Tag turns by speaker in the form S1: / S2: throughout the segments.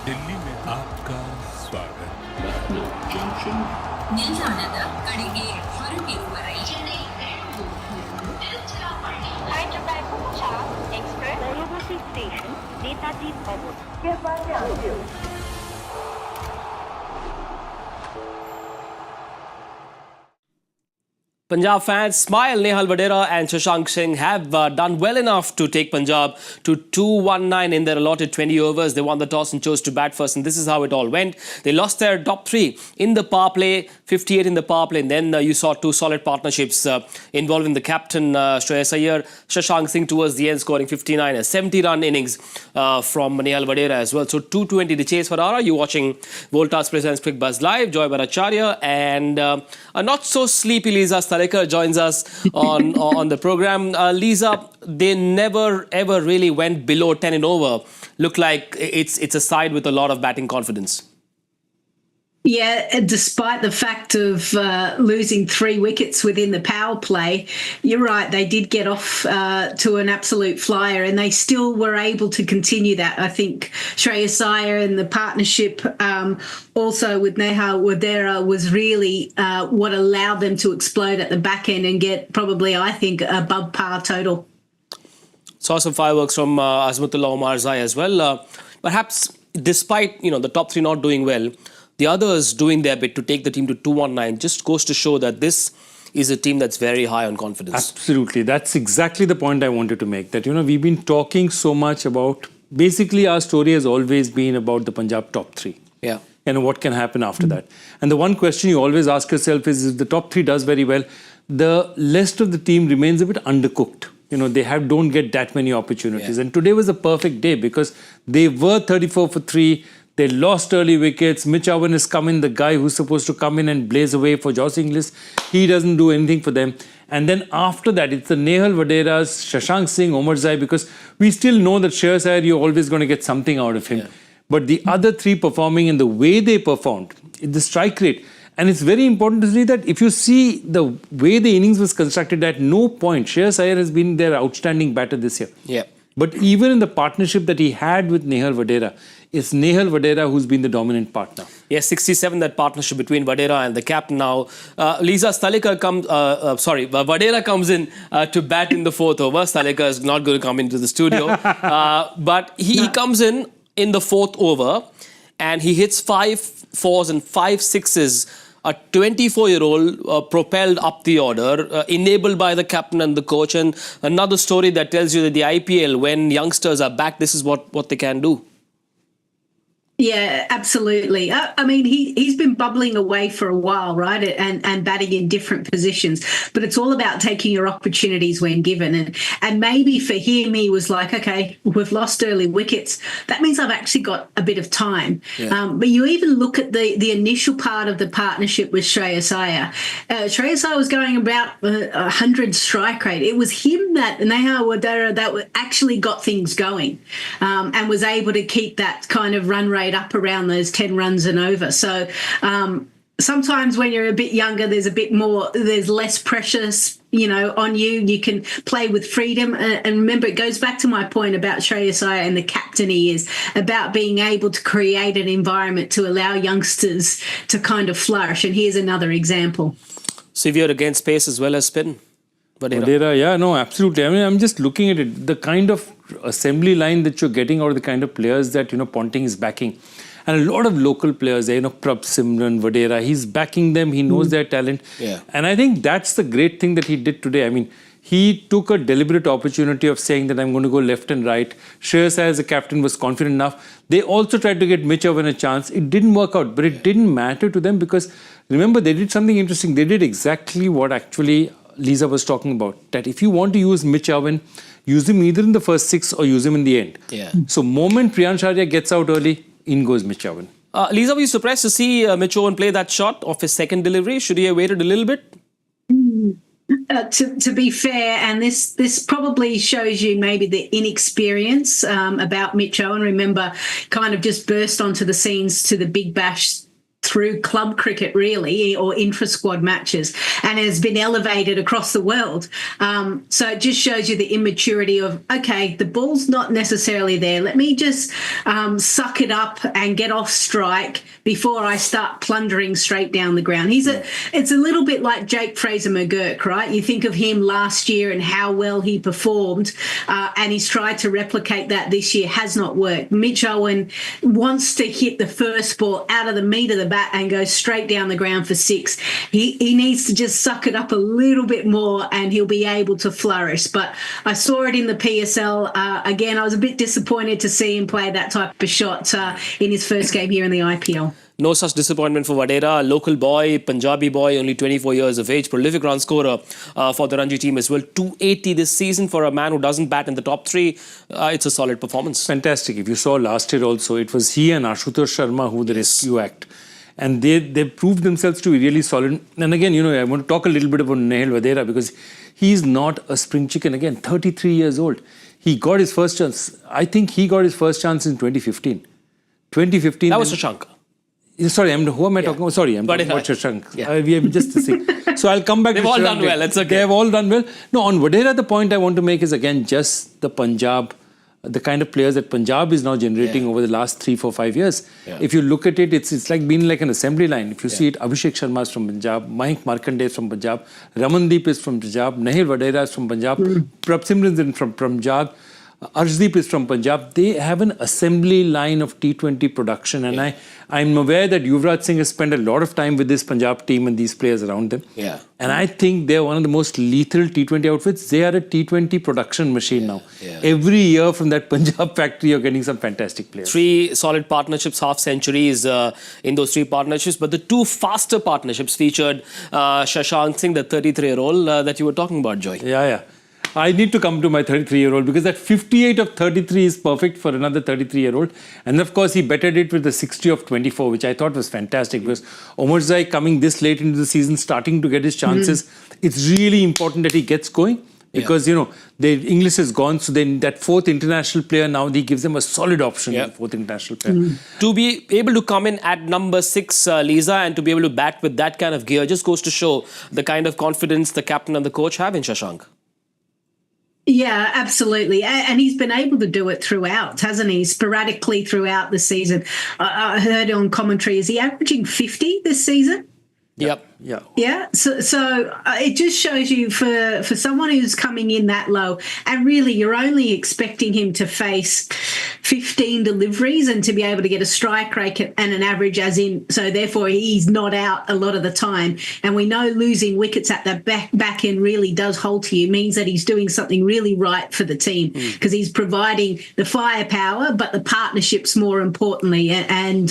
S1: दिल्ली में आपका स्वागत.
S2: Lucknow Junction.
S3: ನಿಲ್ದಾಣದ ಕಡೆಗೆ ಹೊರಟಿರುವರೆ
S4: Hyderabad Punjab Express Dayabasi Station Netaji Bhavan.
S5: Punjab fans smile. Nehal Wadhera and Shashank Singh have done well enough to take Punjab to 219 in their allotted 20 overs. They won the toss and chose to bat first, and this is how it all went. They lost their top three in the power play, 58 in the power play, and then you saw two solid partnerships involving the captain Shreyas Iyer, Shashank Singh towards the end scoring 59, a 70-run innings from Nehal Wadhera as well. So 220 the chase for Ara. You're watching Voltas presents Cricbuzz live. Joy Bhattacharjya and a not so sleepy Lisa Sthalekar joins us on the program. Lisa, they never ever really went below 10 and over. Look like it's a side with a lot of batting confidence.
S6: Yeah, despite the fact of losing 3 wickets within the power play, you're right, they did get off to an absolute flyer and they still were able to continue that. I think Shreyas Iyer and the partnership also with Nehal Wadhera was really what allowed them to explode at the back end and get probably, I think, above par total.
S5: Saw some fireworks from Azmatullah Omar Zai as well. Perhaps despite the top 3 not doing well, the others doing their bit to take the team to 219 just goes to show that this is a team that's very high on confidence.
S7: Absolutely. That's exactly the point I wanted to make. That, we've been talking so much about, basically our story has always been about the Punjab top 3.
S5: Yeah.
S7: And what can happen after that. And the one question you always ask yourself is, if the top 3 does very well, the rest of the team remains a bit undercooked. They don't get that many opportunities. Yeah. And today was a perfect day because they were 34 for 3. They lost early wickets. Mitch Owen has come in, the guy who's supposed to come in and blaze away for Josh Inglis. He doesn't do anything for them. And then after that, it's the Nehal Wadheras, Shashank Singh, Omar Zai, because we still know that Shreyas Iyer, you're always going to get something out of him. Yeah. But the other 3 performing in the way they performed, the strike rate. And it's very important to see that if you see the way the innings was constructed, at no point, Shreyas Iyer has been their outstanding batter this year.
S5: Yeah.
S7: But even in the partnership that he had with Nehal Wadhera, it's Nehal Wadhera who's been the dominant partner.
S5: Yes, 67, that partnership between Wadhera and the captain now. Lisa, Wadhera comes in to bat in the 4th over. Sthalekar is not going to come into the studio. But he comes in the 4th over and he hits 5 4s and 5 6s. A 24-year-old propelled up the order, enabled by the captain and the coach. And another story that tells you that the IPL, when youngsters are back, this is what they can do.
S6: Yeah, absolutely. I mean, he's been bubbling away for a while, right? And batting in different positions. But it's all about taking your opportunities when given. And maybe for him, he was like, okay, we've lost early wickets. That means I've actually got a bit of time. Yeah. But you even look at the initial part of the partnership with Shreyas Iyer. Shreyas Iyer was going about 100 strike rate. It was him that, Nehal Wadhera, that actually got things going and was able to keep that kind of run rate up around those 10 runs and over. So sometimes when you're a bit younger, there's less pressure, on you. You can play with freedom. And remember, it goes back to my point about Shreyas Iyer and the captain he is, about being able to create an environment to allow youngsters to kind of flourish. And here's another example.
S5: Severe against pace as well as spin.
S7: Wadhera, yeah, no, absolutely. I mean, I'm just looking at it. The kind of assembly line that you're getting, or the kind of players that, Ponting is backing. And a lot of local players there, Prab Simran, Wadhera, he's backing them. He knows their talent. Yeah. And I think that's the great thing that he did today. I mean, he took a deliberate opportunity of saying that I'm going to go left and right. Shreyas Iyer as a captain was confident enough. They also tried to get Mitch Owen a chance. It didn't work out, but it didn't matter to them because, remember, they did something interesting. They did exactly what actually Lisa was talking about, that if you want to use Mitch Owen, use him either in the first 6 or use him in the end. Yeah. So moment Priyansh Arya gets out early, in goes Mitch Owen.
S5: Lisa, were you surprised to see Mitch Owen play that shot of his second delivery? Should he have waited a little bit?
S6: To be fair, and this probably shows you maybe the inexperience about Mitch Owen. Remember, kind of just burst onto the scenes to the Big Bash through club cricket, really, or intra-squad matches, and has been elevated across the world. So it just shows you the immaturity of, okay, the ball's not necessarily there. Let me just suck it up and get off strike before I start plundering straight down the ground. It's a little bit like Jake Fraser-McGurk, right? You think of him last year and how well he performed, and he's tried to replicate that this year. Has not worked. Mitch Owen wants to hit the first ball out of the meat of the bat and go straight down the ground for six. He needs to just suck it up a little bit more and he'll be able to flourish. But I saw it in the PSL. Again, I was a bit disappointed to see him play that type of shot in his first game here in the IPL.
S5: No such disappointment for Wadhera, local boy, Punjabi boy, only 24 years of age, prolific run scorer for the Ranji team as well. 280 this season for a man who doesn't bat in the top three. It's a solid performance.
S7: Fantastic. If you saw last year also, it was he and Ashutosh Sharma who the rescue act. And they proved themselves to be really solid. And again, I want to talk a little bit about Nehal Wadhera because he's not a spring chicken. Again, 33 years old. He got his first chance. I think he got his first chance in 2015. 2015.
S5: That was Shashank.
S7: Sorry, who am I talking about? Sorry, I'm talking about Shashank.
S5: Yeah.
S7: We have just to see. So I'll come back to
S5: They've all
S7: Shashank.
S5: done well. It's okay.
S7: They have all done well. No, on Wadhera, the point I want to make is again just the Punjab, the kind of players that Punjab is now generating over the last 3, 4, 5 years.
S5: Yeah.
S7: If you look at it, it's like being like an assembly line. If you see it, Abhishek Sharma is from Punjab, Mayank Markanday is from Punjab, Ramandeep is from Punjab, Nehal Wadhera is from Punjab, Prabsimran is from Punjab, Arshdeep is from Punjab. They have an assembly line of T20 production, and I'm aware that Yuvraj Singh has spent a lot of time with this Punjab team and these players around them.
S5: Yeah.
S7: And I think they're one of the most lethal T20 outfits. They are a T20 production machine now.
S5: Yeah.
S7: Every year from that Punjab factory, you're getting some fantastic players.
S5: 3 solid partnerships, half centuries in those 3 partnerships. But the 2 faster partnerships featured Shashank Singh, the 33-year-old that you were talking about, Joy.
S7: Yeah. I need to come to my 33-year-old because that 58 of 33 is perfect for another 33-year-old. And of course, he bettered it with the 60 of 24, which I thought was fantastic because Omarzai coming this late into the season, starting to get his chances. It's really important that he gets going because, the English is gone. So then that 4th international player now, he gives them a solid option, the 4th international player.
S5: To be able to come in at number 6, Lisa, and to be able to bat with that kind of gear just goes to show the kind of confidence the captain and the coach have in Shashank.
S6: Yeah, absolutely. And he's been able to do it throughout, hasn't he? Sporadically throughout the season. I heard on commentary, is he averaging 50 this season?
S5: Yep.
S6: Yeah. So it just shows you for someone who's coming in that low, and really you're only expecting him to face 15 deliveries and to be able to get a strike rate and an average so therefore he's not out a lot of the time. And we know losing wickets at that back end really does halter you, means that he's doing something really right for the team because he's providing the firepower, but the partnerships more importantly. And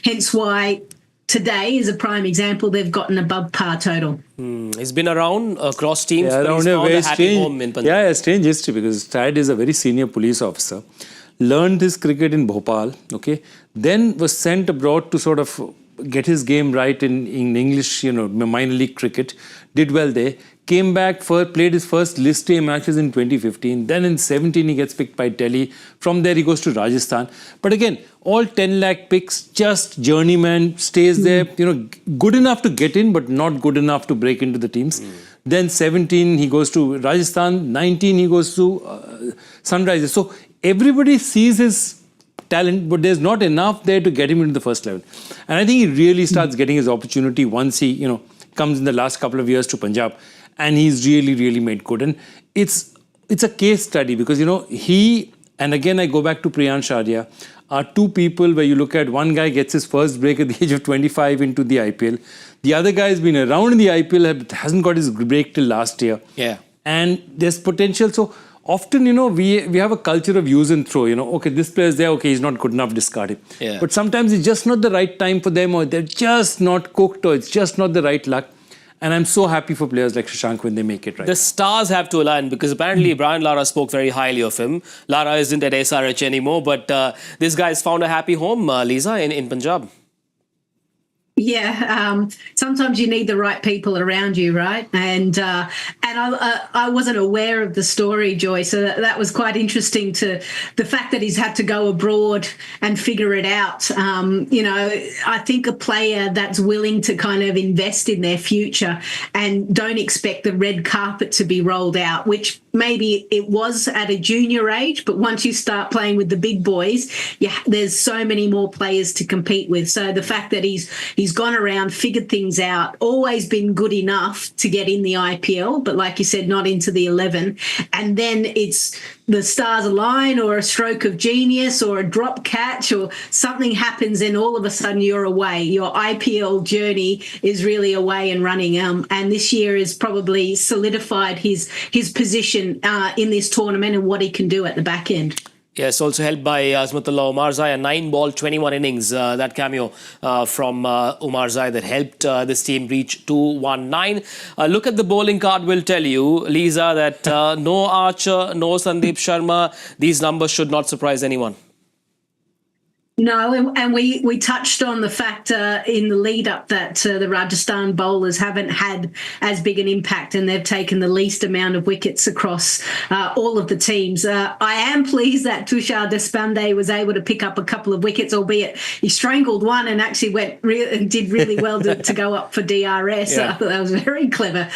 S6: hence why today is a prime example. They've got an above par total.
S5: He's been around across teams, but he's
S7: around
S5: found a happy home in Punjab.
S7: Yeah, a strange history because Tad is a very senior police officer. Learned his cricket in Bhopal, then was sent abroad to sort of get his game right in English, minor league cricket. Did well there. Came back, played his first list A matches in 2015. Then in 17, he gets picked by Delhi. From there, he goes to Rajasthan. But again, all 10 lakh picks, just journeyman, stays there. Good enough to get in, but not good enough to break into the teams. Then 17, he goes to Rajasthan. 19, he goes to Sunrisers. So everybody sees his talent, but there's not enough there to get him into the first level. And I think he really starts getting his opportunity once he, comes in the last couple of years to Punjab. And he's really, really made good. And it's a case study because, he, and again, I go back to Priyan Sharia, are 2 people where you look at one guy gets his first break at the age of 25 into the IPL. The other guy has been around in the IPL, hasn't got his break till last year.
S5: Yeah.
S7: And there's potential. So often, we have a culture of use and throw. Okay, this player's there. Okay, he's not good enough, discard him.
S5: Yeah.
S7: But sometimes it's just not the right time for them, or they're just not cooked, or it's just not the right luck. And I'm so happy for players like Shashank when they make it right.
S5: The stars have to align because apparently Brian Lara spoke very highly of him. Lara isn't at SRH anymore, but this guy's found a happy home, Lisa, in Punjab.
S6: Yeah, sometimes you need the right people around you, right? And I wasn't aware of the story, Joy. So that was quite interesting. To the fact that he's had to go abroad and figure it out. I think a player that's willing to kind of invest in their future and don't expect the red carpet to be rolled out, which maybe it was at a junior age, but once you start playing with the big boys, there's so many more players to compete with. So the fact that he's gone around, figured things out, always been good enough to get in the IPL, but like you said, not into the 11. And then it's the stars align, or a stroke of genius, or a drop catch, or something happens, and all of a sudden you're away. Your IPL journey is really away and running. And this year has probably solidified his position in this tournament and what he can do at the back end.
S5: Yes, also helped by Azmatullah Omarzai, a 9-ball, 21 innings. That cameo from Omarzai that helped this team reach 219. Look at the bowling card will tell you, Lisa, that no Archer, no Sandeep Sharma. These numbers should not surprise anyone.
S6: No, and we touched on the fact in the lead up that the Rajasthan bowlers haven't had as big an impact, and they've taken the least amount of wickets across all of the teams. I am pleased that Tushar Deshpande was able to pick up a couple of wickets, albeit he strangled one and actually did really well to go up for DRS.
S5: Yeah.
S6: I thought that was very clever.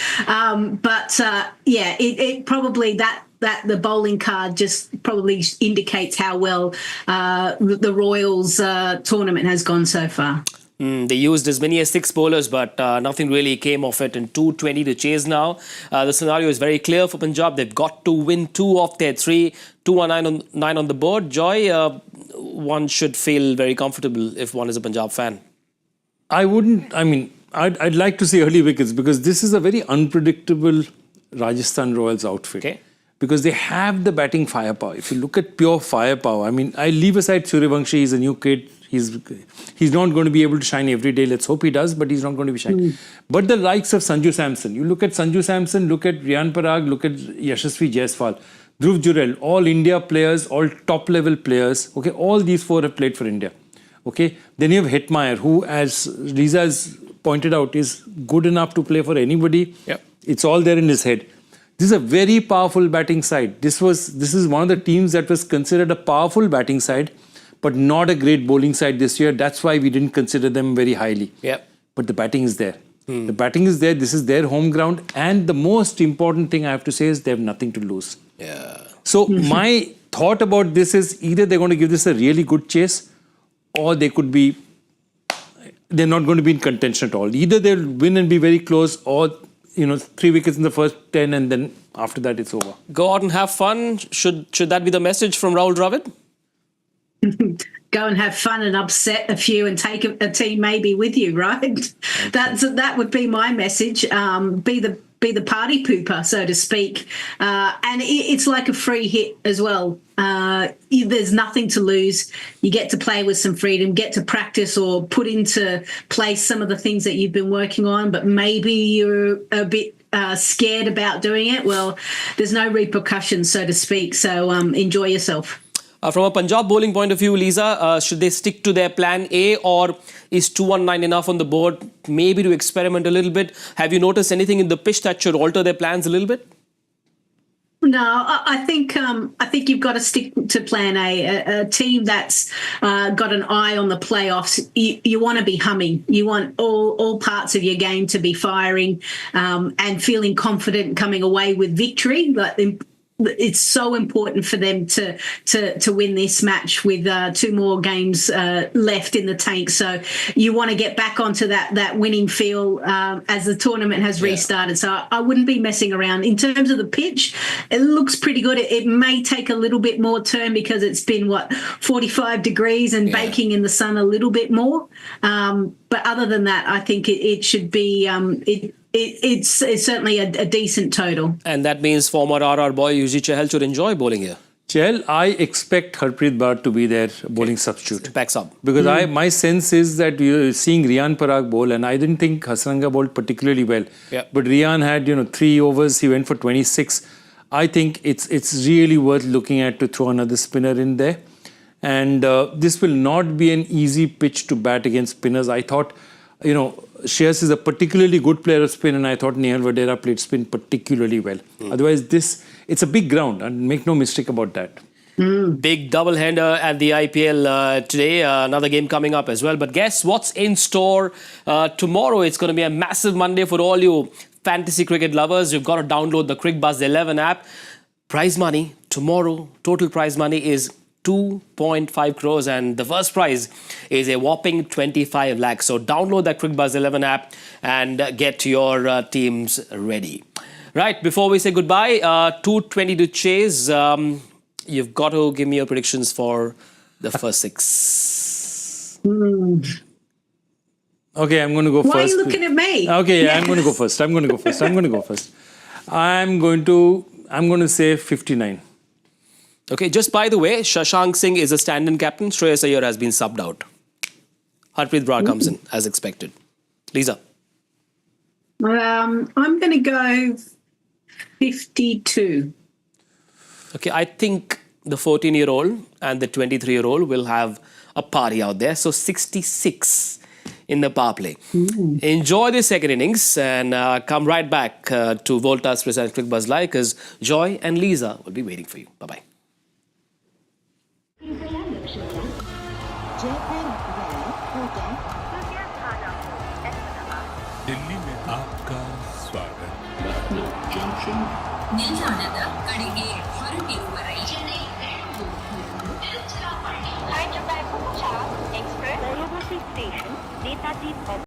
S6: It probably that the bowling card just probably indicates how well the Royals tournament has gone so far.
S5: They used as many as 6 bowlers, but nothing really came of it, and 220 to chase now. The scenario is very clear for Punjab. They've got to win 2 of their 3, 219 on the board. Joy, one should feel very comfortable if one is a Punjab fan.
S7: I'd like to see early wickets, because this is a very unpredictable Rajasthan Royals outfit.
S5: Okay.
S7: Because they have the batting firepower. If you look at pure firepower, I leave aside Suryavanshi, he's a new kid. He's not going to be able to shine every day. Let's hope he does, but he's not going to be shining. But the likes of Sanju Samson, you look at Sanju Samson, look at Riyan Parag, look at Yashasvi Jaiswal, Dhruv Jurel, all India players, all top-level players. Okay, all these 4 have played for India. Okay, then you have Hetmeyer, who, as Lisa has pointed out, is good enough to play for anybody.
S5: Yep.
S7: It's all there in his head. This is a very powerful batting side. This is one of the teams that was considered a powerful batting side, but not a great bowling side this year. That's why we didn't consider them very highly.
S5: Yep.
S7: But the batting is there. The batting is there. This is their home ground. And the most important thing I have to say is they have nothing to lose.
S5: Yeah.
S7: So my thought about this is either they're going to give this a really good chase, or they're not going to be in contention at all. Either they'll win and be very close, or 3 wickets in the first 10, and then after that it's over.
S5: Go out and have fun. Should that be the message from Rahul Dravid?
S6: Go and have fun and upset a few and take a team maybe with you, right? That would be my message. Be the party pooper, so to speak. And it's like a free hit as well. There's nothing to lose. You get to play with some freedom, get to practice or put into place some of the things that you've been working on, but maybe you're a bit scared about doing it. Well, there's no repercussions, so to speak. So enjoy yourself.
S5: From a Punjab bowling point of view, Lisa, should they stick to their plan A, or is 219 enough on the board, maybe to experiment a little bit? Have you noticed anything in the pitch that should alter their plans a little bit?
S6: No, I think you've got to stick to plan A. A team that's got an eye on the playoffs, you want to be humming. You want all parts of your game to be firing and feeling confident coming away with victory. It's so important for them to win this match with 2 more games left in the tank. So you want to get back onto that winning feel as the tournament has restarted. So I wouldn't be messing around. In terms of the pitch, it looks pretty good. It may take a little bit more turn because it's been 45 degrees and baking in the sun a little bit more. But other than that, I think it should be it's certainly a decent total.
S5: And that means former RR boy Yuji Chahal should enjoy bowling here.
S7: Chahal, I expect Harpreet Bhatt to be their bowling substitute.
S5: Backs up.
S7: Because my sense is that you're seeing Riyan Parag bowl, and I didn't think Hasranga bowled particularly well.
S5: Yeah.
S7: But Riyan had 3 overs, he went for 26. I think it's really worth looking at to throw another spinner in there. And this will not be an easy pitch to bat against spinners. I thought Shreyas is a particularly good player of spin, and I thought Nehal Wadhera played spin particularly well. Otherwise, it's a big ground, and make no mistake about that.
S5: Big double-hander at the IPL today. Another game coming up as well. But guess what's in store tomorrow? It's going to be a massive Monday for all you fantasy cricket lovers. You've got to download the Cricbuzz 11 app. Prize money tomorrow, total prize money is 2.5 crores, and the first prize is a whopping 25 lakhs. So download that Cricbuzz 11 app and get your teams ready. Right, before we say goodbye, 2:20 to chase. You've got to give me your predictions for the first 6.
S7: Okay, I'm going to go first.
S6: Why are you looking at me?
S7: Okay, yeah, I'm going to go first. I'm going to say 59.
S5: Okay, just by the way, Shashank Singh is a stand-in captain. Shreyas Iyer has been subbed out. Harpreet Brar comes in as expected. Lisa.
S6: I'm going to go 52.
S5: Okay, I think the 14-year-old and the 23-year-old will have a party out there. So 66 in the power play. Enjoy the second innings and come right back to Voltas present Cricbuzz Live, because Joy and Lisa will be waiting for you. Bye-bye.
S1: Delhi में आपका स्वागत.
S2: Lucknow Junction.
S3: ನಿಲ್ದಾಣದ ಕಡೆಗೆ ಹೊರಟಿರುವವರೇ
S4: Hyderabad Punjab Express, Rajasthan Station, Netaji